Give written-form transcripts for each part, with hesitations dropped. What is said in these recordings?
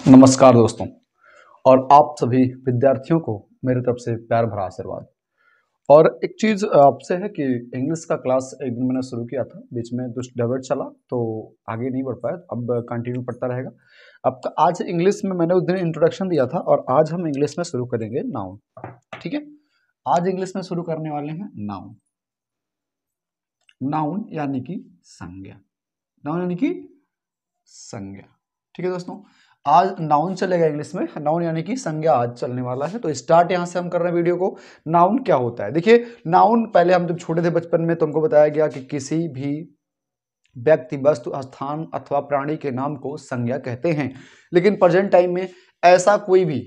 नमस्कार दोस्तों। और आप सभी विद्यार्थियों को मेरी तरफ से प्यार भरा आशीर्वाद। और एक चीज़ आपसे है कि इंग्लिश का क्लास एक दिन मैंने शुरू किया था, बीच में कुछ डाइवर्ट चला तो आगे नहीं बढ़ पाया, अब कंटिन्यू पढ़ता रहेगा। अब आज इंग्लिश में मैंने उस दिन इंट्रोडक्शन दिया था और आज हम इंग्लिश में शुरू करेंगे नाउन। ठीक है, आज इंग्लिश में शुरू करने वाले हैं नाउन। नाउन यानी कि संज्ञा। नाउन यानी कि संज्ञा। ठीक है दोस्तों, आज नाउन चलेगा इंग्लिश में। नाउन यानी कि संज्ञा आज चलने वाला है। तो स्टार्ट यहां से हम कर रहे हैं वीडियो को। नाउन क्या होता है, देखिए नाउन पहले हम जब छोटे थे बचपन में तुमको बताया गया कि किसी भी व्यक्ति, वस्तु, स्थान अथवा प्राणी के नाम को संज्ञा कहते हैं। लेकिन प्रेजेंट टाइम में ऐसा कोई भी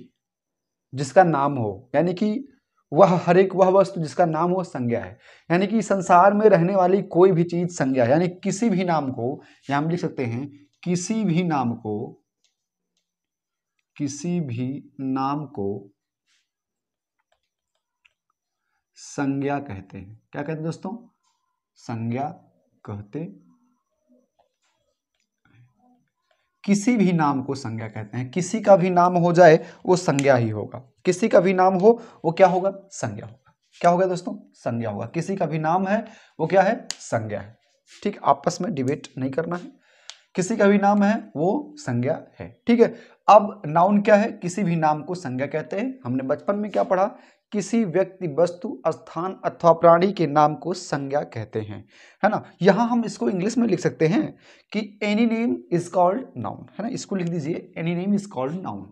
जिसका नाम हो, यानी कि वह हर एक वह वस्तु जिसका नाम हो संज्ञा है। यानी कि संसार में रहने वाली कोई भी चीज संज्ञा है। यानी किसी भी नाम को, यहां हम लिख सकते हैं किसी भी नाम को, किसी भी नाम को संज्ञा कहते हैं। क्या कहते हैं दोस्तों? संज्ञा कहते। किसी भी नाम को संज्ञा कहते हैं। किसी का भी नाम हो जाए वो संज्ञा ही होगा। किसी का भी नाम हो वो क्या होगा? संज्ञा होगा। क्या होगा दोस्तों? संज्ञा होगा। किसी का भी नाम है वो क्या है? संज्ञा है। ठीक, आपस में डिबेट नहीं करना है। किसी का भी नाम है वो संज्ञा है। ठीक है, अब नाउन क्या है? किसी भी नाम को संज्ञा कहते हैं। हमने बचपन में क्या पढ़ा? किसी व्यक्ति, वस्तु, स्थान अथवा प्राणी के नाम को संज्ञा कहते हैं, है ना। यहां हम इसको इंग्लिश में लिख सकते हैं कि any name is called noun, है ना। इसको लिख दीजिए, any name is called noun.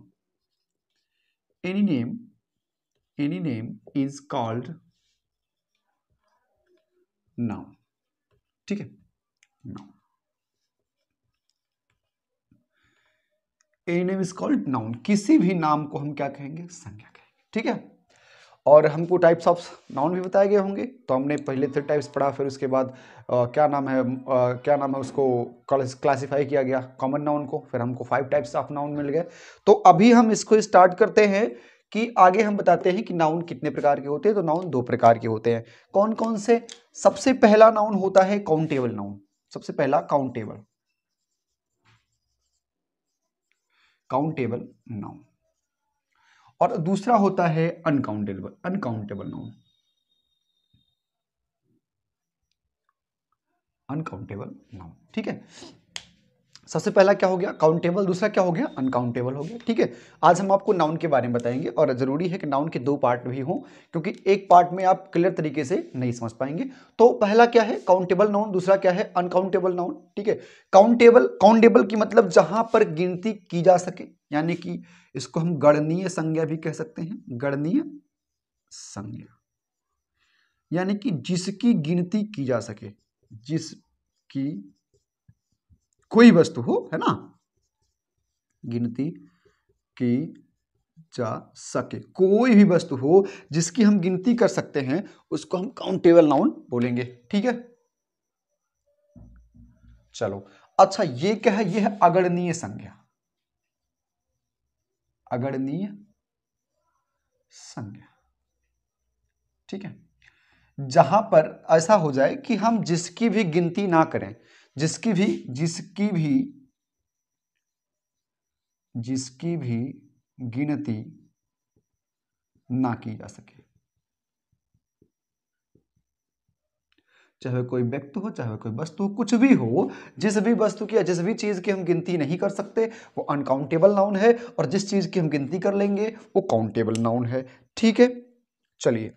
Any name, any name is called noun. ठीक है, noun. Any name is called noun. किसी भी नाम को हम क्या कहेंगे? संज्ञा कहेंगे। ठीक है, और हमको टाइप्स ऑफ नाउन भी बताए गए होंगे। तो हमने पहले 3 टाइप्स पढ़ा, फिर उसके बाद क्या नाम है उसको क्लासिफाई किया गया कॉमन नाउन को। फिर हमको 5 टाइप्स ऑफ नाउन मिल गए। तो अभी हम इसको स्टार्ट करते हैं कि आगे हम बताते हैं कि नाउन कितने प्रकार के होते हैं। तो नाउन 2 प्रकार के होते हैं। कौन कौन से? सबसे पहला नाउन होता है काउंटेबल नाउन। सबसे पहला काउंटेबल, काउंटेबल नाउन। और दूसरा होता है uncountable, uncountable noun. Uncountable noun. ठीक है, सबसे पहला क्या हो गया? काउंटेबल। दूसरा क्या हो गया? अनकाउंटेबल हो गया। ठीक है, आज हम आपको नाउन के बारे में बताएंगे और जरूरी है कि नाउन के 2 पार्ट भी हों, क्योंकि एक पार्ट में आप क्लियर तरीके से नहीं समझ पाएंगे। तो पहला क्या है? Countable noun. दूसरा क्या है? Uncountable noun. ठीक है, काउंटेबल, काउंटेबल की मतलब जहां पर गिनती की जा सके, यानी कि इसको हम गणनीय संज्ञा भी कह सकते हैं। गणनीय संज्ञा यानी कि जिसकी गिनती की जा सके, जिसकी कोई वस्तु हो, है ना, गिनती की जा सके। कोई भी वस्तु हो जिसकी हम गिनती कर सकते हैं उसको हम काउंटेबल नाउन बोलेंगे। ठीक है, चलो। अच्छा, ये क्या है? ये है अगणनीय संज्ञा। अगणनीय संज्ञा। ठीक है, जहां पर ऐसा हो जाए कि हम जिसकी भी गिनती ना करें, जिसकी भी गिनती ना की जा सके। चाहे कोई व्यक्ति हो, चाहे कोई वस्तु हो, कुछ भी हो, जिस भी वस्तु की या जिस भी चीज की हम गिनती नहीं कर सकते वो अनकाउंटेबल नाउन है, और जिस चीज की हम गिनती कर लेंगे वो काउंटेबल नाउन है। ठीक है, चलिए।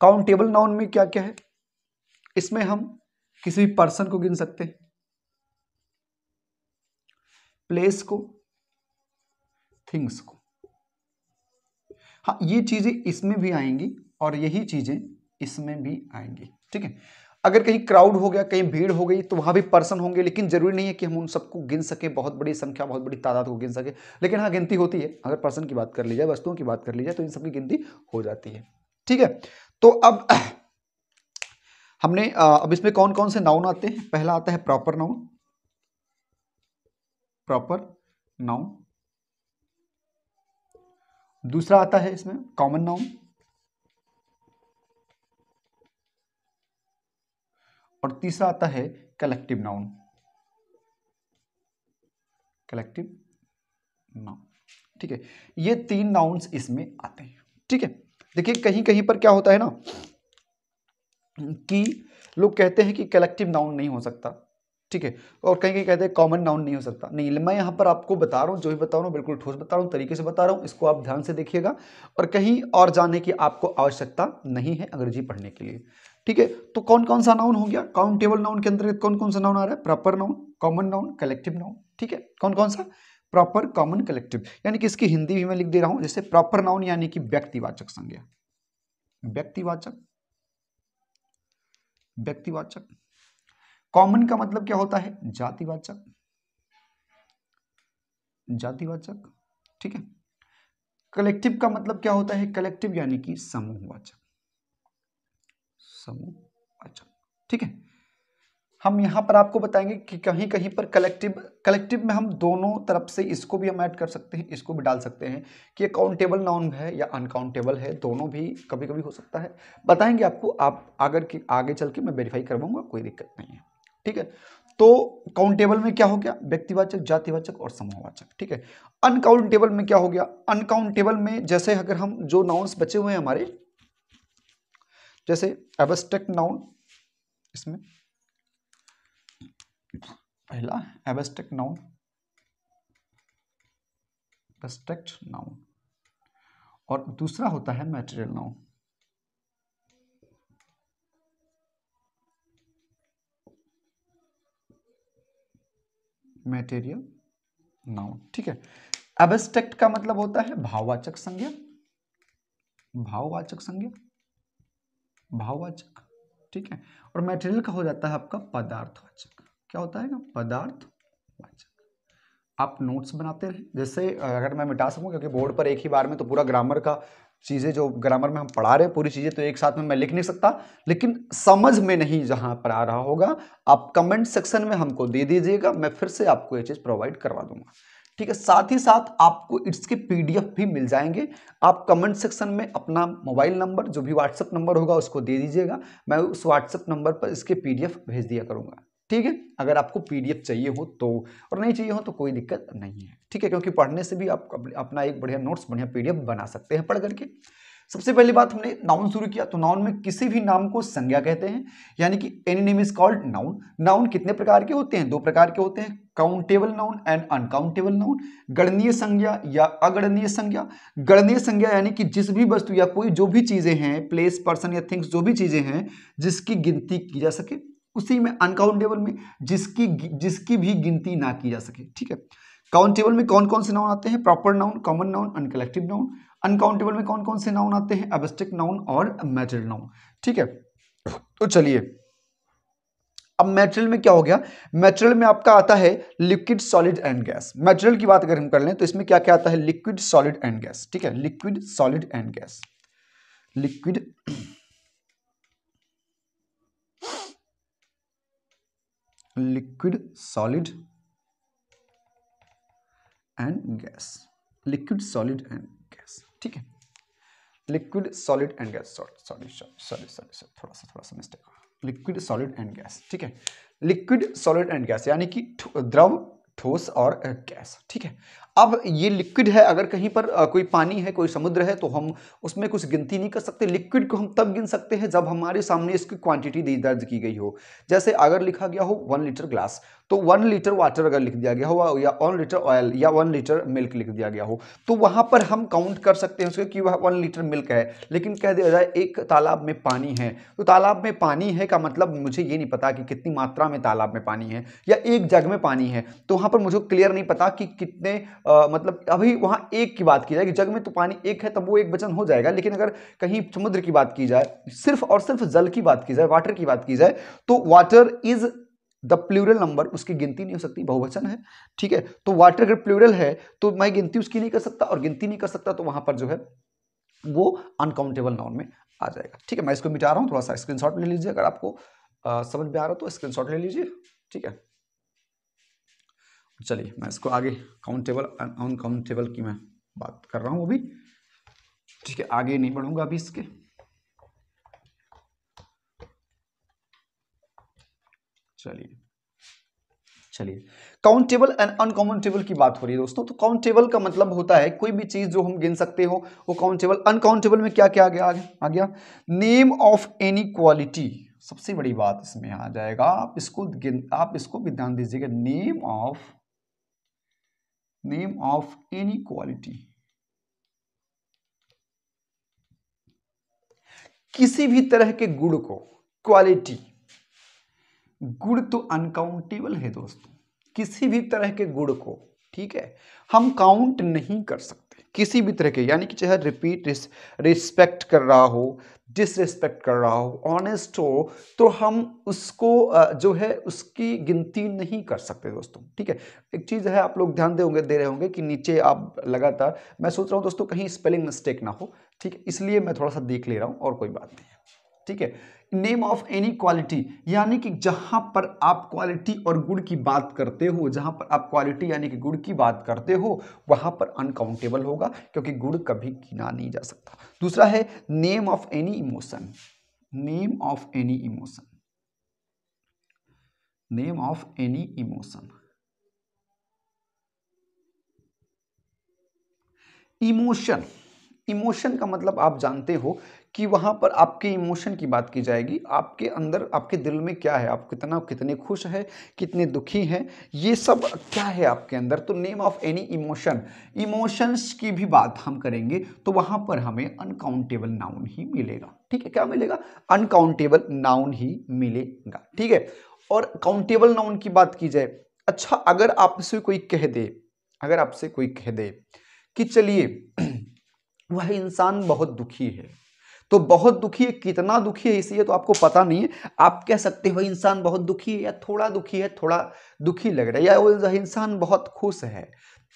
काउंटेबल नाउन में क्या क्या है? इसमें हम किसी भी पर्सन को गिन सकते हैं, प्लेस को, थिंग्स को। हाँ, ये चीजें इसमें भी आएंगी और यही चीजें इसमें भी आएंगी। ठीक है, अगर कहीं क्राउड हो गया, कहीं भीड़ हो गई, तो वहां भी पर्सन होंगे, लेकिन जरूरी नहीं है कि हम उन सबको गिन सके, बहुत बड़ी संख्या, बहुत बड़ी तादाद को गिन सके। लेकिन हाँ, गिनती होती है। अगर पर्सन की बात कर ली जाए, वस्तुओं की बात कर ली जाए, तो इन सबकी गिनती हो जाती है। ठीक है, तो अब हमने अब इसमें कौन कौन से नाउन आते हैं? पहला आता है प्रॉपर नाउन, प्रॉपर नाउन। दूसरा आता है इसमें कॉमन नाउन, और तीसरा आता है कलेक्टिव नाउन, कलेक्टिव नाउन। ठीक है, ये 3 नाउन्स इसमें आते हैं। ठीक है, देखिए कहीं कहीं पर क्या होता है ना कि लोग कहते हैं कि कलेक्टिव नाउन नहीं हो सकता। ठीक है, और कहीं कहीं कहते हैं कॉमन नाउन नहीं हो सकता। नहीं, मैं यहाँ पर आपको बता रहा हूँ, जो भी बता रहा हूँ बिल्कुल ठोस बता रहा हूँ, तरीके से बता रहा हूँ, इसको आप ध्यान से देखिएगा और कहीं और जाने की आपको आवश्यकता नहीं है अंग्रेजी पढ़ने के लिए। ठीक है, तो कौन कौन सा नाउन हो गया काउंटेबल नाउन के अंतर्गत? कौन कौन सा नाउन आ रहा है? Proper noun, common noun, collective noun. ठीक है, कौन कौन सा? Proper, common, collective. यानी कि इसकी हिंदी भी मैं लिख दे रहा हूं, जैसे प्रॉपर नाउन यानी कि व्यक्तिवाचक संज्ञा, व्यक्तिवाचक, व्यक्तिवाचक। कॉमन का मतलब क्या होता है? जातिवाचक, जातिवाचक। ठीक है, कलेक्टिव का मतलब क्या होता है? कलेक्टिव यानी कि समूहवाचक, समूहवाचक। ठीक है, हम यहां पर आपको बताएंगे कि कहीं कहीं पर कलेक्टिव, कलेक्टिव में हम दोनों तरफ से इसको भी हम ऐड कर सकते हैं, इसको भी डाल सकते हैं कि ये काउंटेबल नाउन है या अनकाउंटेबल है, दोनों भी कभी कभी हो सकता है। बताएंगे आपको, आप अगर कि आगे चल के मैं वेरीफाई करवाऊंगा, कोई दिक्कत नहीं है। ठीक है, तो काउंटेबल में क्या हो गया? व्यक्तिवाचक, जातिवाचक और समूहवाचक। ठीक है, अनकाउंटेबल में क्या हो गया? अनकाउंटेबल में जैसे अगर हम जो नाउन्स बचे हुए हैं हमारे, जैसे एब्स्ट्रैक्ट नाउन, इसमें पहला एब्स्ट्रैक्ट नाउन, एब्स्ट्रैक्ट नाउन, और दूसरा होता है मैटेरियल नाउन, मैटेरियल नाउन। ठीक है, एब्स्ट्रैक्ट का मतलब होता है भाववाचक संज्ञा, भाववाचक संज्ञा, भाववाचक। ठीक है, और मैटेरियल का हो जाता है आपका पदार्थवाचक। क्या होता है ना? पदार्थवाचक। आप नोट्स बनाते रहे, जैसे अगर मैं मिटा सकूं, क्योंकि बोर्ड पर एक ही बार में तो पूरा ग्रामर का चीज़ें, जो ग्रामर में हम पढ़ा रहे हैं पूरी चीज़ें तो एक साथ में मैं लिख नहीं सकता, लेकिन समझ में नहीं जहां पर आ रहा होगा आप कमेंट सेक्शन में हमको दे दीजिएगा, मैं फिर से आपको ये चीज़ प्रोवाइड करवा दूंगा। ठीक है, साथ ही साथ आपको इसके पीडीएफ भी मिल जाएंगे। आप कमेंट सेक्शन में अपना मोबाइल नंबर, जो भी व्हाट्सएप नंबर होगा उसको दे दीजिएगा, मैं उस व्हाट्सएप नंबर पर इसके पीडीएफ भेज दिया करूंगा। ठीक है, अगर आपको पीडीएफ चाहिए हो तो, और नहीं चाहिए हो तो कोई दिक्कत नहीं है। ठीक है, क्योंकि पढ़ने से भी आप अपना एक बढ़िया नोट्स, बढ़िया पीडीएफ बना सकते हैं पढ़ करके। सबसे पहली बात, हमने नाउन शुरू किया, तो नाउन में किसी भी नाम को संज्ञा कहते हैं, यानी कि any name is called noun. Noun कितने प्रकार के होते हैं? 2 प्रकार के होते हैं, countable noun and uncountable noun. गणनीय संज्ञा या अगणनीय संज्ञा। गणनीय संज्ञा यानी कि जिस भी वस्तु या कोई जो भी चीजें हैं, प्लेस, पर्सन या थिंग्स, जो भी चीजें हैं जिसकी गिनती की जा सके। उसी में अनकाउंटेबल में जिसकी जिसकी भी गिनती ना की जा सके। ठीक है, काउंटेबल में कौन कौन से नाउन आते हैं? Proper noun, common noun, and collective noun. Uncountable में कौन कौन से नाउन आते हैं? एब्स्ट्रैक्ट नाउन और मैटेरियल नाउन। ठीक है, तो चलिए अब मैटेरियल में क्या हो गया? मैटेरियल में आपका आता है liquid, solid and gas. Material की बात अगर हम कर लें तो इसमें क्या क्या आता है? Liquid, solid and gas. ठीक है, liquid, solid and gas. Liquid, liquid, solid and gas. Liquid, solid and gas. ठीक है, liquid, solid and gas. Sorry, थोड़ा सा मिस्टेक हुआ। Liquid, solid and gas. ठीक है, लिक्विड, सॉलिड एंड गैस यानी कि द्रव, ठोस और गैस। ठीक है, अब ये लिक्विड है, अगर कहीं पर कोई पानी है, कोई समुद्र है, तो हम उसमें कुछ गिनती नहीं कर सकते। लिक्विड को हम तब गिन सकते हैं जब हमारे सामने इसकी क्वांटिटी दर्ज की गई हो। जैसे अगर लिखा गया हो 1 लीटर ग्लास, तो 1 लीटर वाटर अगर लिख दिया गया हो, या 1 लीटर ऑयल या 1 लीटर मिल्क लिख दिया गया हो, तो वहां पर हम काउंट कर सकते हैं उसके कि वह 1 लीटर मिल्क है। लेकिन कह दिया जाए एक तालाब में पानी है, तो तालाब में पानी है का मतलब मुझे ये नहीं पता कि कितनी मात्रा में तालाब में पानी है, या एक जग में पानी है, तो वहां पर मुझे क्लियर नहीं पता कि कितने मतलब अभी वहां एक की बात की जाए कि जग में तो पानी एक है, तब वो एक वचन हो जाएगा। लेकिन अगर कहीं समुद्र की बात की जाए, सिर्फ और सिर्फ जल की बात की जाए, वाटर की बात की जाए, तो water is the plural number, उसकी गिनती नहीं हो सकती, बहुवचन है। ठीक है, तो वाटर अगर प्लूरल है तो मैं गिनती उसकी नहीं कर सकता, और गिनती नहीं कर सकता तो वहां पर जो है वो अनकाउंटेबल नाउन में आ जाएगा। ठीक है, मैं इसको मिटा रहा हूं, थोड़ा सा स्क्रीनशॉट ले लीजिए, अगर आपको समझ में आ रहा हो तो स्क्रीनशॉट ले लीजिए। ठीक है, चलिए मैं इसको आगे काउंटेबल अनकाउंटेबल की मैं बात कर रहा हूं अभी। ठीक है, आगे नहीं बढ़ूंगा अभी इसके। चलिए चलिए, काउंटेबल एंड अनकाउंटेबल की बात हो रही है दोस्तों। तो काउंटेबल का मतलब होता है कोई भी चीज जो हम गिन सकते हो वो काउंटेबल। अनकाउंटेबल में क्या क्या आ गया नेम ऑफ एनी क्वालिटी। सबसे बड़ी बात इसमें आ जाएगा, आप इसको भी ध्यान दीजिएगा, नेम ऑफ एनी क्वालिटी, किसी भी तरह के गुण को, क्वालिटी, गुण तो अनकाउंटेबल है दोस्तों, किसी भी तरह के गुण को, ठीक है, हम काउंट नहीं कर सकते किसी भी तरह के, यानी कि चाहे रिपीट, रिस्पेक्ट कर रहा हो, डिसरिस्पेक्ट कर रहा हो, ऑनेस्ट हो, तो हम उसको जो है उसकी गिनती नहीं कर सकते दोस्तों, ठीक है। एक चीज है, आप लोग ध्यान दे रहे होंगे कि नीचे आप लगातार, मैं सोच रहा हूं दोस्तों कहीं स्पेलिंग मिस्टेक ना हो, ठीक है, इसलिए मैं थोड़ा सा देख ले रहा हूं और कोई बात नहीं है, ठीक है। नेम ऑफ एनी क्वालिटी, यानी कि जहां पर आप क्वालिटी और गुण की बात करते हो, जहां पर आप क्वालिटी यानी कि गुण की बात करते हो, वहां पर अनकाउंटेबल होगा, क्योंकि गुण कभी गिना नहीं जा सकता। दूसरा है name of any emotion, name of any emotion, name of any emotion, emotion, emotion का मतलब आप जानते हो कि वहां पर आपके इमोशन की बात की जाएगी, आपके अंदर, आपके दिल में क्या है, आप कितने खुश हैं, कितने दुखी हैं, ये सब क्या है आपके अंदर। तो name of any emotion, emotions की भी बात हम करेंगे तो वहां पर हमें अनकाउंटेबल नाउन ही मिलेगा, ठीक है। क्या मिलेगा? अनकाउंटेबल नाउन ही मिलेगा, ठीक है। और काउंटेबल नाउन की बात की जाए, अच्छा अगर आपसे कोई कह दे, अगर आपसे कोई कह दे कि चलिए वह इंसान बहुत दुखी है, तो बहुत दुखी है, कितना दुखी है इसी तो आपको पता नहीं है, आप कह सकते हो इंसान बहुत दुखी है, या थोड़ा दुखी है, थोड़ा दुखी लग रहा है, या वो इंसान बहुत खुश है,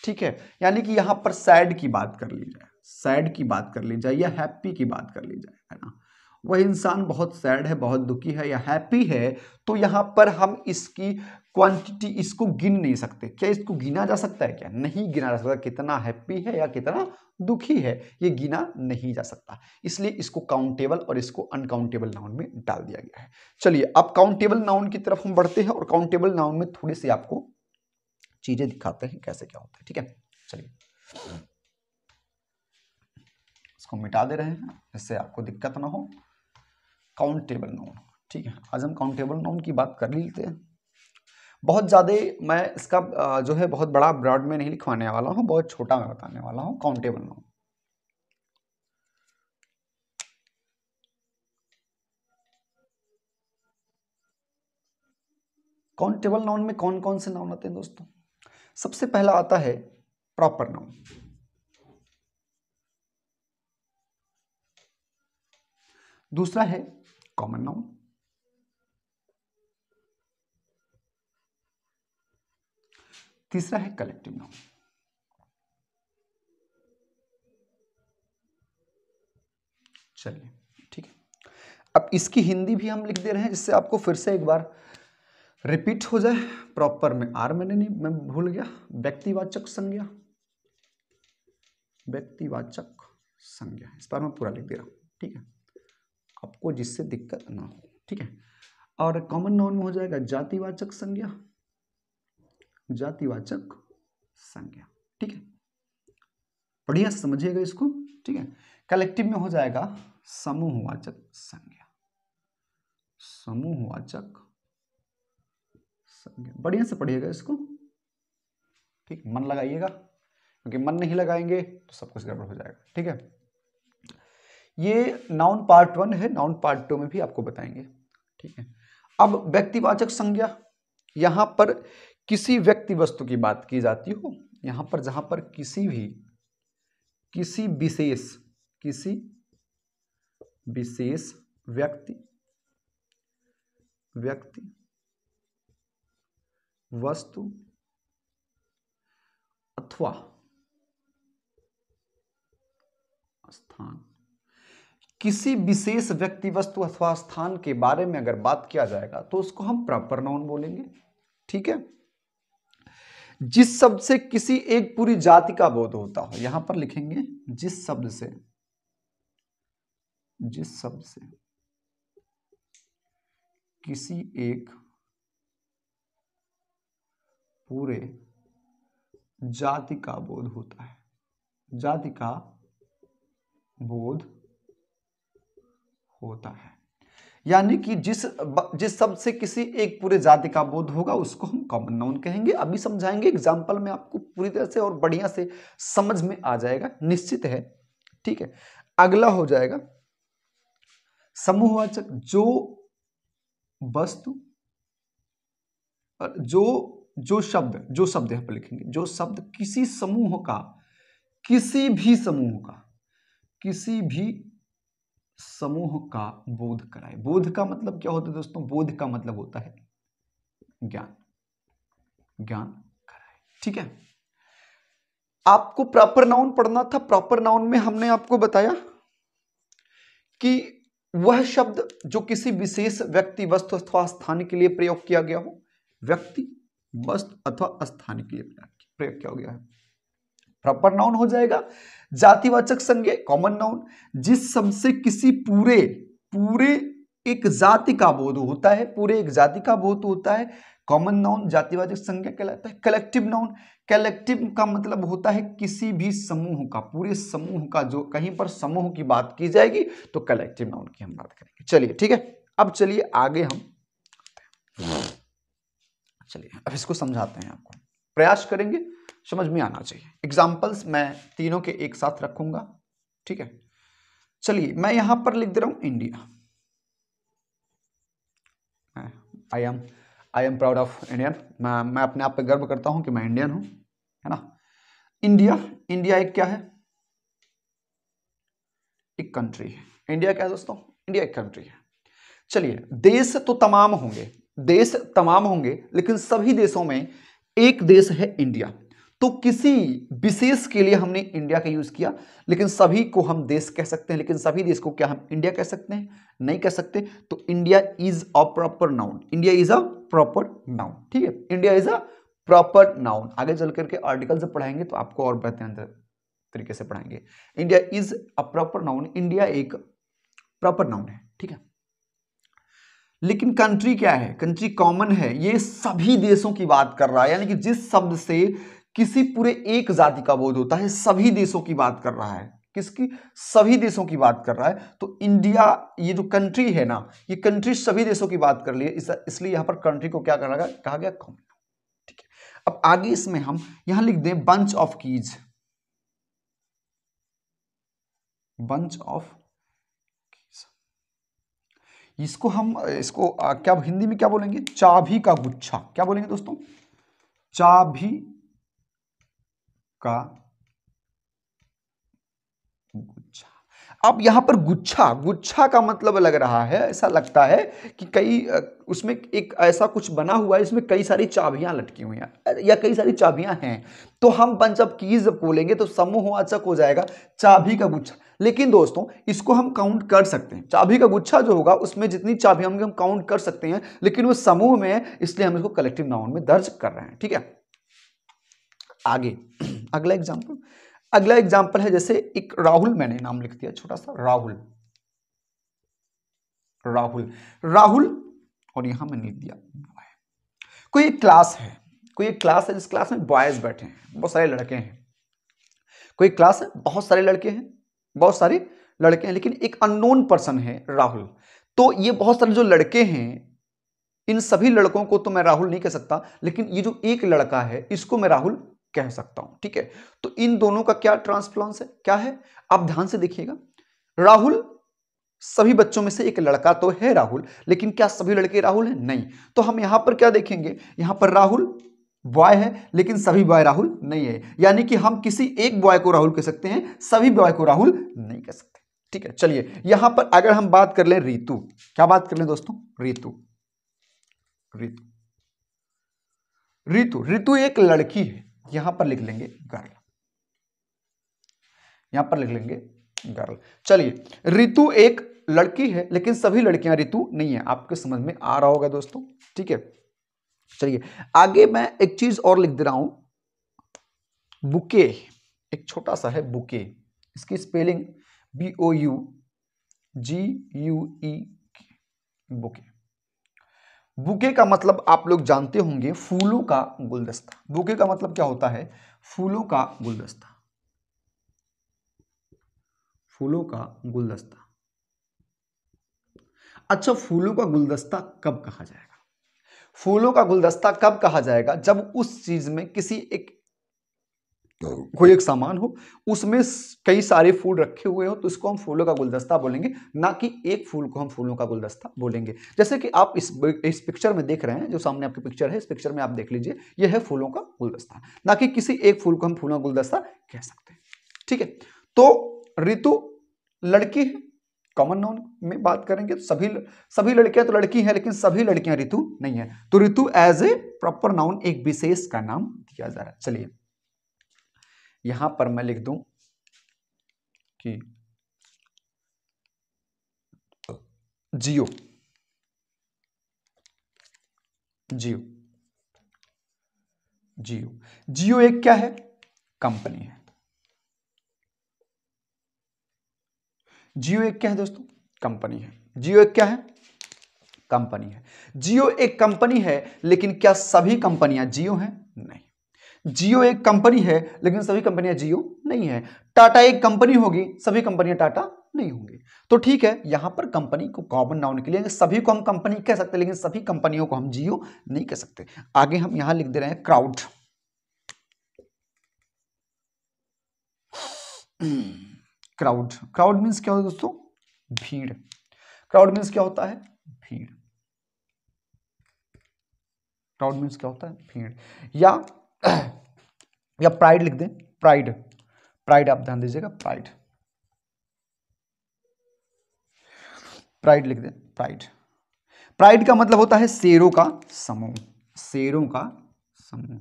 ठीक है। यानी कि यहां पर सैड की बात कर ली जाए, सैड की बात कर ली जाए, या हैप्पी की बात कर ली जाए, है ना, वह इंसान बहुत सैड है, बहुत दुखी है, या हैप्पी है, तो यहां पर हम इसकी क्वांटिटी, इसको गिन नहीं सकते। क्या इसको गिना जा सकता है? क्या नहीं गिना जा सकता, कितना हैप्पी है या कितना दुखी है, ये गिना नहीं जा सकता, इसलिए इसको काउंटेबल और इसको अनकाउंटेबल नाउन में डाल दिया गया है। चलिए अब काउंटेबल नाउन की तरफ हम बढ़ते हैं, और काउंटेबल नाउन में थोड़ी सी आपको चीजें दिखाते हैं कैसे क्या होता है, ठीक है। चलिए इसको मिटा दे रहे हैं जिससे आपको दिक्कत ना हो। काउंटेबल नाउन, ठीक है, आज हम काउंटेबल नाउन की बात कर लेते हैं। बहुत ज़्यादा मैं इसका जो है बहुत बड़ा ब्रॉड में नहीं लिखवाने वाला हूँ, बहुत छोटा मैं बताने वाला हूँ काउंटेबल नाउन। काउंटेबल नाउन में कौन कौन से नाउन आते हैं दोस्तों? सबसे पहला आता है प्रॉपर नाउन, दूसरा है कॉमन नाउन, तीसरा है कलेक्टिव नाउन। चलिए ठीक है, अब इसकी हिंदी भी हम लिख दे रहे हैं जिससे आपको फिर से एक बार रिपीट हो जाए। प्रॉपर में आर मैंने नहीं, मैं भूल गया, व्यक्तिवाचक संज्ञा, व्यक्तिवाचक संज्ञा, इस बार मैं पूरा लिख दे रहा हूं, ठीक है, आपको जिससे दिक्कत ना हो, ठीक है। और कॉमन नाउन में हो जाएगा जातिवाचक संज्ञा, जातिवाचक संज्ञा, ठीक है, बढ़िया समझिएगा इसको, ठीक है। कलेक्टिव में हो जाएगा समूहवाचक संज्ञा, समूहवाचक संज्ञा, बढ़िया से पढ़िएगा इसको, ठीक, मन लगाइएगा, क्योंकि मन नहीं लगाएंगे तो सब कुछ गड़बड़ हो जाएगा, ठीक है। ये नाउन पार्ट 1 है, नाउन पार्ट 2 में भी आपको बताएंगे, ठीक है। अब व्यक्तिवाचक संज्ञा, यहां पर किसी व्यक्ति वस्तु की बात की जाती हो, यहां पर जहां पर किसी विशेष, किसी विशेष व्यक्ति वस्तु अथवा स्थान, किसी विशेष व्यक्ति वस्तु अथवा स्थान के बारे में अगर बात किया जाएगा तो उसको हम प्रॉपर नाउन बोलेंगे, ठीक है। जिस शब्द से किसी एक पूरी जाति का बोध होता हो, यहां पर लिखेंगे जिस शब्द से किसी एक पूरे जाति का बोध होता है, जाति का बोध होता है। यानी कि जिस शब्द से किसी एक पूरे जाति का बोध होगा उसको हम कॉमन नाउन कहेंगे। अभी समझाएंगे एग्जाम्पल में, आपको पूरी तरह से और बढ़िया से समझ में आ जाएगा, निश्चित है। ठीक है, अगला हो जाएगा समूहवाचक। जो वस्तु और जो शब्द यहाँ पर लिखेंगे, जो शब्द किसी समूह का बोध कराए। बोध का मतलब क्या होता है दोस्तों? बोध का मतलब होता है ज्ञान कराए। ठीक है, आपको प्रॉपर नाउन पढ़ना था। प्रॉपर नाउन में हमने आपको बताया कि वह शब्द जो किसी विशेष व्यक्ति, वस्तु अथवा स्थान के लिए प्रयोग किया गया हो। व्यक्ति, वस्तु अथवा स्थान के लिए प्रयोग किया गया है, प्रॉपर नाउन हो जाएगा। जातिवाचक संज्ञा कॉमन नाउन, जिस शब्द से किसी पूरे एक जाति का बोध होता है, पूरे एक जाति का बोध होता है, कॉमन नाउन जातिवाचक संज्ञा कहलाता है। कलेक्टिव नाउन, कलेक्टिव का मतलब होता है किसी भी समूह का, पूरे समूह का, जो कहीं पर समूह की बात की जाएगी तो कलेक्टिव नाउन की हम बात करेंगे। चलिए ठीक है, अब चलिए आगे हम अब इसको समझाते हैं, आपको प्रयास करेंगे, समझ में आना चाहिए। एग्जाम्पल्स मैं तीनों के एक साथ रखूंगा। ठीक है, चलिए मैं यहां पर लिख दे रहा हूं India. I am proud of Indian. मैं अपने आप पे गर्व करता हूं कि मैं इंडियन हूं, है ना। इंडिया एक क्या है? एक कंट्री है। इंडिया क्या है दोस्तों? इंडिया एक कंट्री है। चलिए, देश तो तमाम होंगे, लेकिन सभी देशों में एक देश है इंडिया। तो किसी विशेष के लिए हमने इंडिया का यूज किया, लेकिन सभी को हम देश कह सकते हैं, लेकिन सभी देश को क्या हम इंडिया कह सकते हैं? नहीं कह सकते। तो India is a proper noun. India is a proper noun. ठीक है, India is a proper noun. आगे चल करके आर्टिकल से पढ़ाएंगे तो आपको और बेहतर तरीके से पढ़ाएंगे। India is a proper noun, India एक प्रॉपर नाउन है। ठीक है, लेकिन कंट्री क्या है? कंट्री कॉमन है, ये सभी देशों की बात कर रहा है। यानी कि जिस शब्द से किसी पूरे एक जाति का बोध होता है, सभी देशों की बात कर रहा है। किसकी? सभी देशों की बात कर रहा है। तो इंडिया, ये जो कंट्री है ना, ये कंट्री सभी देशों की बात कर ली है, इसलिए यहां पर कंट्री को क्या कहा गया? कॉमन। ठीक है, अब आगे इसमें हम यहां लिख दें bunch of keys. Bunch of, इसको क्या हिंदी में क्या बोलेंगे? चाबी का गुच्छा। क्या बोलेंगे दोस्तों? चाबी का गुच्छा। अब यहां पर गुच्छा का मतलब लग रहा है, ऐसा लगता है कि कई उसमें एक ऐसा कुछ बना हुआ है, इसमें कई सारी चाबियां लटकी हुई हैं या कई सारी चाबियां हैं। तो हम बंच ऑफ कीज बोलेंगे तो समूहवाचक हो जाएगा चाबी का गुच्छा। लेकिन दोस्तों इसको हम काउंट कर सकते हैं, चाबी का गुच्छा जो होगा उसमें जितनी चाबियां होंगी हम काउंट कर सकते हैं, लेकिन वो समूह में है, इसलिए हम इसको कलेक्टिव नाउन में दर्ज कर रहे हैं। ठीक है, आगे अगला एग्जाम्पल है, जैसे एक राहुल, मैंने नाम लिख दिया छोटा सा, राहुल और यहां मैंने लिख दिया बॉय। कोई एक क्लास है, जिस क्लास में बॉयज बैठे हैं, बहुत सारे लड़के हैं। कोई क्लास है, बहुत सारे लड़के हैं, लेकिन एक अननोन पर्सन है राहुल। तो ये बहुत सारे जो लड़के हैं, इन सभी लड़कों को तो मैं राहुल नहीं कह सकता, लेकिन ये जो एक लड़का है इसको मैं राहुल कह सकता हूं। ठीक है, तो इन दोनों का क्या ट्रांसप्लांस है, क्या है? आप ध्यान से देखिएगा। राहुल, सभी बच्चों में से एक लड़का तो है राहुल, लेकिन क्या सभी लड़के राहुल हैं? नहीं। तो हम यहां पर क्या देखेंगे? यहां पर राहुल बॉय है, लेकिन सभी बॉय राहुल नहीं है। यानी कि हम किसी एक बॉय को राहुल कह सकते हैं, सभी बॉय को राहुल नहीं कह सकते। ठीक है, चलिए यहां पर अगर हम बात कर लें रीतु, क्या बात कर लें दोस्तों? ऋतु एक लड़की है, यहां पर लिख लेंगे गर्ल। चलिए, ऋतु एक लड़की है, लेकिन सभी लड़कियां ऋतु नहीं है। आपके समझ में आ रहा होगा दोस्तों। ठीक है, चलिए आगे मैं एक चीज और लिख दे रहा हूं, बुके। एक छोटा सा है बुके, इसकी स्पेलिंग BOUGUE, बुके। बुके का मतलब आप लोग जानते होंगे, फूलों का गुलदस्ता। बुके का मतलब क्या होता है? फूलों का गुलदस्ता, फूलों का गुलदस्ता। अच्छा, फूलों का गुलदस्ता कब कहा जाएगा? फूलों का गुलदस्ता कब कहा जाएगा? जब उस चीज में किसी एक कोई एक सामान हो, उसमें कई सारे फूल रखे हुए हो, तो इसको हम फूलों का गुलदस्ता बोलेंगे, ना कि एक फूल को हम फूलों का गुलदस्ता बोलेंगे। जैसे कि आप इस पिक्चर में देख रहे हैं, जो सामने आपकी पिक्चर है, इस पिक्चर में आप देख लीजिए, यह है फूलों का गुलदस्ता, ना कि किसी एक फूल को हम फूलों का गुलदस्ता कह सकते हैं। ठीक है, तो ऋतु लड़की है, कॉमन नाउन में बात करेंगे तो सभी लड़कियां तो लड़की हैं, लेकिन सभी लड़कियां ऋतु नहीं है, तो ऋतु एज ए प्रॉपर नाउन एक विशेष का नाम दिया जा रहा है। चलिए यहां पर मैं लिख दूं कि जियो, जियो, जियो, जियो एक क्या है? कंपनी है। जियो एक क्या है दोस्तों? कंपनी है। जियो एक क्या है? कंपनी है। जियो एक कंपनी है, लेकिन क्या सभी कंपनियां जियो हैं? नहीं। जियो एक कंपनी है, लेकिन सभी कंपनियां जियो नहीं है। टाटा एक कंपनी होगी, सभी कंपनियां टाटा नहीं होंगी। तो ठीक है, यहां पर कंपनी को कॉमन नाउन के लिए सभी को हम कंपनी कह सकते हैं, लेकिन सभी कंपनियों को हम जियो नहीं कह सकते। आगे हम यहां लिख दे रहे हैं क्राउड। क्राउड, क्राउड मीन्स क्या होता है दोस्तों? भीड़। क्राउड मीन्स क्या होता है? भीड़। क्राउड मीन्स क्या होता है? भीड़। या प्राइड लिख दें, प्राइड। प्राइड आप ध्यान दीजिएगा, प्राइड, प्राइड लिख दें, प्राइड। प्राइड का मतलब होता है शेरों का समूह, शेरों का समूह,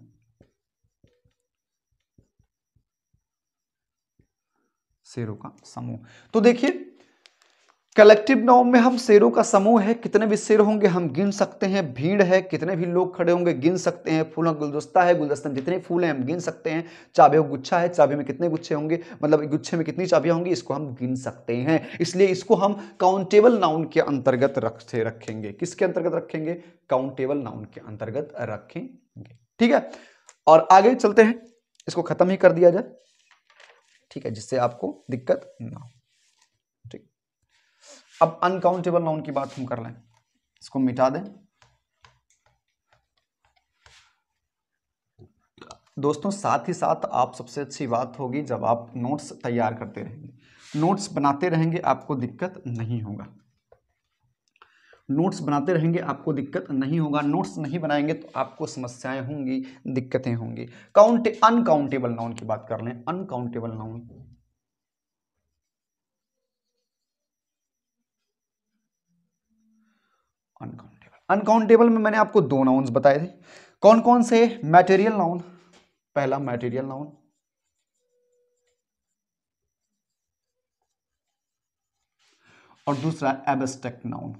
शेरों का समूह। तो देखिए, कलेक्टिव नाउन में हम शेरों का समूह है, कितने भी शेर होंगे हम गिन सकते हैं। भीड़ है, कितने भी लोग खड़े होंगे गिन सकते हैं। फूलों का गुलदस्ता है, गुलदस्ते में जितने फूल हैं हम गिन सकते हैं। चाबियों का गुच्छा है, चाबी में कितने गुच्छे होंगे, मतलब गुच्छे में कितनी चाबियां होंगी, इसको हम गिन सकते हैं। इसलिए इसको हम काउंटेबल नाउन के अंतर्गत रखेंगे। किसके अंतर्गत रखेंगे? काउंटेबल नाउन के अंतर्गत रखेंगे। ठीक है, और आगे चलते हैं, इसको खत्म ही कर दिया जाए, ठीक है, जिससे आपको दिक्कत ना हो। ठीक, अब अनकाउंटेबल नाउन की बात हम कर लें, इसको मिटा दें। दोस्तों साथ ही साथ आप सबसे अच्छी बात होगी जब आप नोट्स तैयार करते रहेंगे, नोट्स बनाते रहेंगे, आपको दिक्कत नहीं होगा। नोट्स बनाते रहेंगे, आपको दिक्कत नहीं होगा। नोट्स नहीं बनाएंगे तो आपको समस्याएं होंगी, दिक्कतें होंगी। अनकाउंटेबल नाउन की बात कर लें, अनकाउंटेबल नाउन। अनकाउंटेबल में मैंने आपको दो नाउन्स बताए थे, कौन कौन से? मैटेरियल नाउन, पहला मैटेरियल नाउन, और दूसरा एब्स्ट्रैक्ट नाउन।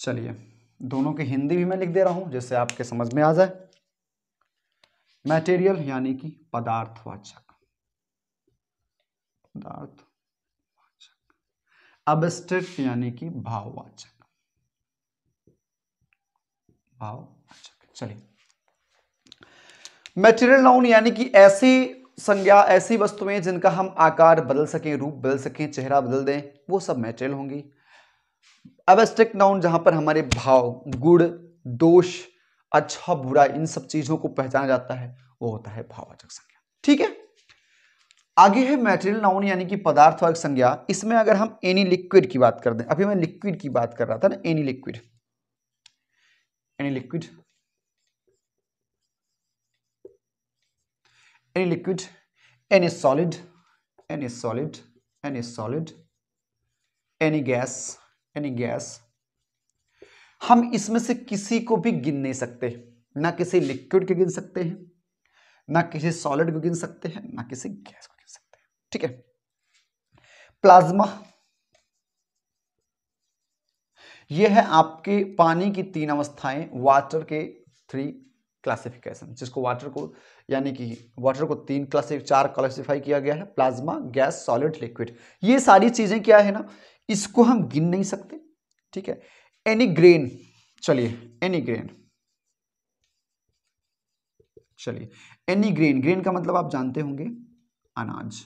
चलिए दोनों की हिंदी भी मैं लिख दे रहा हूं, जिससे आपके समझ में आ जाए। मैटेरियल यानी कि पदार्थवाचक, पदार्थवाचक। एब्स्ट्रैक्ट यानी कि भाववाचक, भाववाचक। चलिए, मैटेरियल नाउन यानी कि ऐसी संज्ञा, ऐसी वस्तुएं जिनका हम आकार बदल सकें, रूप बदल सकें, चेहरा बदल दें, वो सब मैटेरियल होंगी। एब्स्ट्रैक्ट नाउन जहां पर हमारे भाव, गुण, दोष, अच्छा बुरा, इन सब चीजों को पहचाना जाता है, वो होता है भाववाचक संज्ञा। ठीक है, आगे है मैटेरियल नाउन यानी कि पदार्थवाचक संज्ञा। इसमें अगर हम एनी लिक्विड की बात कर दें, अभी मैं लिक्विड की बात कर रहा था ना, any liquid, any liquid, any liquid, any solid, any solid, any solid, any gas, any gas. हम इसमें से किसी को भी गिन नहीं सकते, ना किसी लिक्विड को गिन सकते हैं, ना किसी सॉलिड को गिन सकते हैं, ना किसी गैस को गिन सकते हैं। ठीक है, प्लाज्मा, यह है आपके पानी की तीन अवस्थाएं, वाटर के थ्री क्लासिफिकेशन, जिसको वाटर को यानी कि वाटर को चार क्लासिफाई किया गया है, प्लाज्मा, गैस, सॉलिड, लिक्विड। ये सारी चीजें क्या है ना, इसको हम गिन नहीं सकते, ठीक है। एनी ग्रेन, चलिए एनी ग्रेन, चलिए एनी ग्रेन, ग्रेन का मतलब आप जानते होंगे अनाज,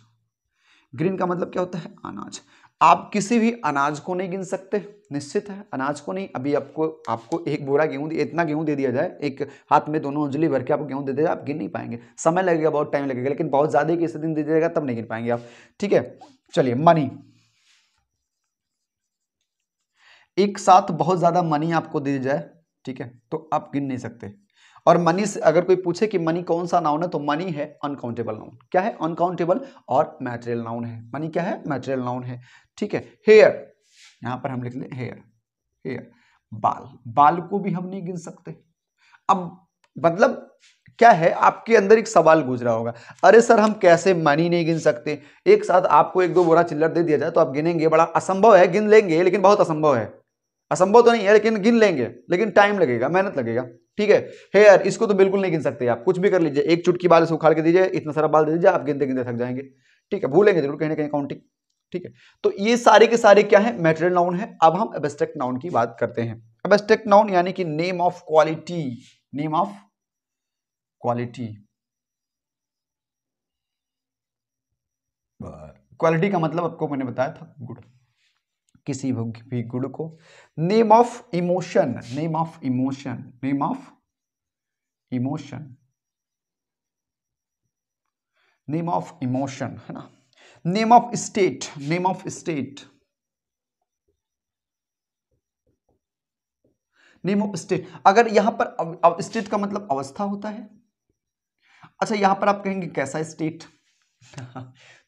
ग्रेन का मतलब क्या होता है अनाज। आप किसी भी अनाज को नहीं गिन सकते, निश्चित है अनाज को नहीं। अभी आपको आपको एक बोरा गेहूं, इतना गेहूं दे दिया जाए, एक हाथ में दोनों उंगली भर के आपको गेहूं दे दिया जाए, आप गिन नहीं पाएंगे, समय लगेगा, बहुत टाइम लगेगा, लेकिन बहुत ज्यादा किसी दिन दे दिएगा तब नहीं गिन पाएंगे आप, ठीक है। चलिए मनी, एक साथ बहुत ज्यादा मनी आपको दे दी जाए, ठीक है, तो आप गिन नहीं सकते। और मनी से अगर कोई पूछे कि मनी कौन सा नाउन है, तो मनी है अनकाउंटेबल नाउन। क्या है? अनकाउंटेबल और मैटेरियल नाउन है। मनी क्या है? मैटेरियल नाउन है, ठीक है। हेयर, यहां पर हम लिख ले हेयर, हेयर, बाल, बाल को भी हम नहीं गिन सकते। अब मतलब क्या है, आपके अंदर एक सवाल गुजरा होगा, अरे सर हम कैसे मनी नहीं गिन सकते, एक साथ आपको एक दो बोरा चिल्लर दे दिया जाए तो आप गिनेंगे, बड़ा असंभव है, गिन लेंगे लेकिन बहुत असंभव है, असंभव तो नहीं है लेकिन गिन लेंगे, लेकिन टाइम लगेगा, मेहनत लगेगा, ठीक है। हेयर, इसको तो बिल्कुल नहीं गिन सकते आप, कुछ भी कर लीजिए, एक चुटकी बाल से उखाड़ के दीजिए, इतना सारा बाल दे दीजिए, आप गिनते गिनते थक जाएंगे, ठीक है, भूलेंगे जरूर कहीं ना कहीं काउंटिंग, ठीक है। तो ये सारे के सारे क्या है? मैटेरियल नाउन है। अब हम एब्स्ट्रैक्ट नाउन की बात करते हैं। एब्स्ट्रैक्ट नाउन यानी कि name of quality, name of quality, quality का मतलब आपको मैंने बताया था गुड, किसी भी गुड को। Name of emotion, name of emotion, name of emotion, name of emotion, है ना। Name of state, name of state, name of state. अगर यहां पर स्टेट का मतलब अवस्था होता है, अच्छा यहां पर आप कहेंगे कैसा स्टेट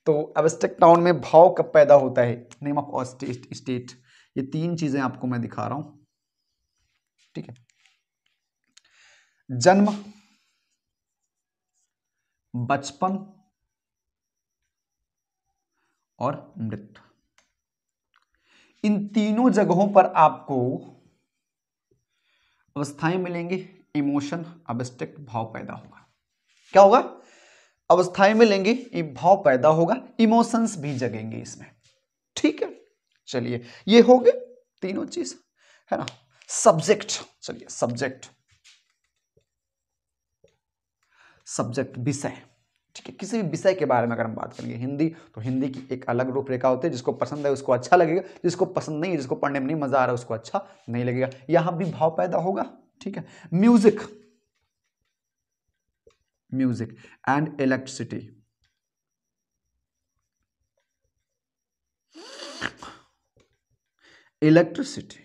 तो एब्स्ट्रैक्ट नाउन में भाव कब पैदा होता है? नेम ऑफ स्टेट, स्टेट, ये तीन चीजें आपको मैं दिखा रहा हूं, ठीक है। जन्म, बचपन और मृत्यु, इन तीनों जगहों पर आपको अवस्थाएं मिलेंगी, इमोशन, एब्स्ट्रैक्ट, भाव पैदा होगा। क्या होगा? अवस्थाएं मिलेंगी, भाव पैदा होगा, इमोशंस भी जगेंगे इसमें, ठीक है। चलिए ये हो गए तीनों चीज, है ना। सब्जेक्ट, चलिए सब्जेक्ट, सब्जेक्ट विषय, ठीक है। किसी भी विषय के बारे में अगर हम बात करेंगे, हिंदी तो हिंदी की एक अलग रूपरेखा होती है, जिसको पसंद है उसको अच्छा लगेगा, जिसको पसंद नहीं है, जिसको पढ़ने में नहीं मजा आ रहा है उसको अच्छा नहीं लगेगा, यहां भी भाव पैदा होगा, ठीक है। Music, music and electricity, electricity,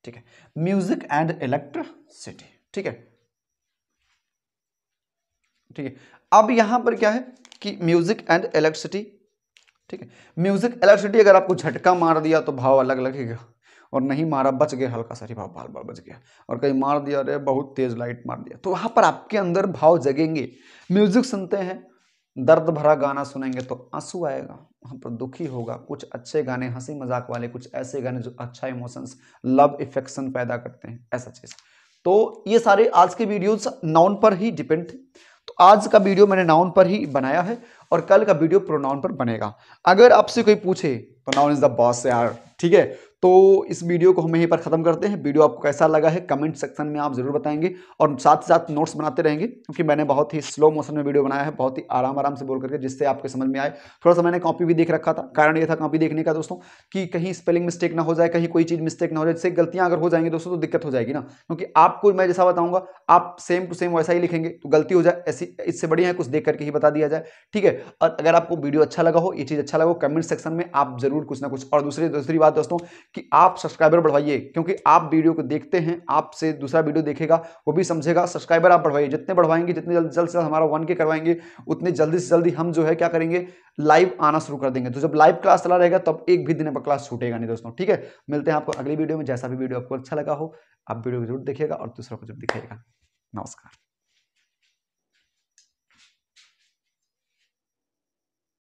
ठीक है। म्यूजिक एंड इलेक्ट्रिसिटी, ठीक है, ठीक है। अब यहां पर क्या है कि म्यूजिक एंड इलेक्ट्रिसिटी, ठीक है। म्यूजिक इलेक्ट्रिसिटी अगर आपको झटका मार दिया तो भाव अलग लगेगा, और नहीं मारा बच गया हल्का सा भाव, बाल बाल बच गया, और कहीं मार दिया अरे बहुत तेज लाइट मार दिया, तो वहां पर आपके अंदर भाव जगेंगे। म्यूजिक सुनते हैं, दर्द भरा गाना सुनेंगे तो आंसू आएगा, वहां पर दुखी होगा। कुछ अच्छे गाने, हंसी मजाक वाले, कुछ ऐसे गाने जो अच्छा इमोशंस, लव इफेक्शन पैदा करते हैं, ऐसा चीज। तो ये सारे आज के वीडियोस नाउन पर ही डिपेंड थे, तो आज का वीडियो मैंने नाउन पर ही बनाया है, और कल का वीडियो प्रोनाउन पर बनेगा। अगर आपसे कोई पूछे तो नाउन इज द बॉस यार, ठीक है। तो इस वीडियो को हम यहीं पर खत्म करते हैं। वीडियो आपको कैसा लगा है कमेंट सेक्शन में आप जरूर बताएंगे, और साथ साथ नोट्स बनाते रहेंगे, क्योंकि मैंने बहुत ही स्लो मोशन में वीडियो बनाया है, बहुत ही आराम आराम से बोल करके, जिससे आपके समझ में आए। थोड़ा सा मैंने कॉपी भी देख रखा था, कारण ये था कॉपी देखने का दोस्तों कि कहीं स्पेलिंग मिस्टेक ना हो जाए, कहीं कोई चीज मिस्टेक ना हो जाए, जिससे गलतियां अगर हो जाएंगी दोस्तों तो दिक्कत हो जाएगी ना, क्योंकि आपको मैं जैसा बताऊंगा आप सेम टू सेम वैसा ही लिखेंगे तो गलती हो जाए, ऐसी इससे बढ़िया है कुछ देख करके ही बता दिया जाए, ठीक है। और अगर आपको वीडियो अच्छा लगा हो, ये चीज अच्छा लगा हो, कमेंट सेक्शन में आप जरूर कुछ ना कुछ। और दूसरी बात दोस्तों कि आप सब्सक्राइबर बढ़वाइए, क्योंकि आप वीडियो को देखते हैं, आपसे दूसरा वीडियो देखेगा वो भी समझेगा। सब्सक्राइबर आप बढ़वाइए, जितने बढ़वाएंगे, जितने जल्द से हमारा 1K करवाएंगे, उतने जल्दी से जल्दी हम जो है क्या करेंगे, लाइव आना शुरू कर देंगे। तो जब लाइव क्लास चला रहेगा तब एक भी दिन पर क्लास छूटेगा नहीं दोस्तों, ठीक है। मिलते हैं आपको अगली वीडियो में। जैसा भी वीडियो आपको अच्छा लगा हो आप वीडियो को जरूर देखिएगा और दूसरों को जरूर दिखाइएगा। नमस्कार।